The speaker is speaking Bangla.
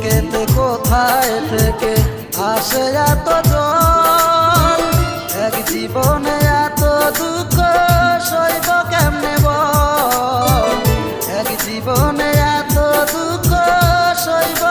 বুকেতে কোথায় থেকে আসে এত জল, এক জীবনে এত দুঃখ সইব কেমনে বল, এক জীবনে এত দুঃখ সইব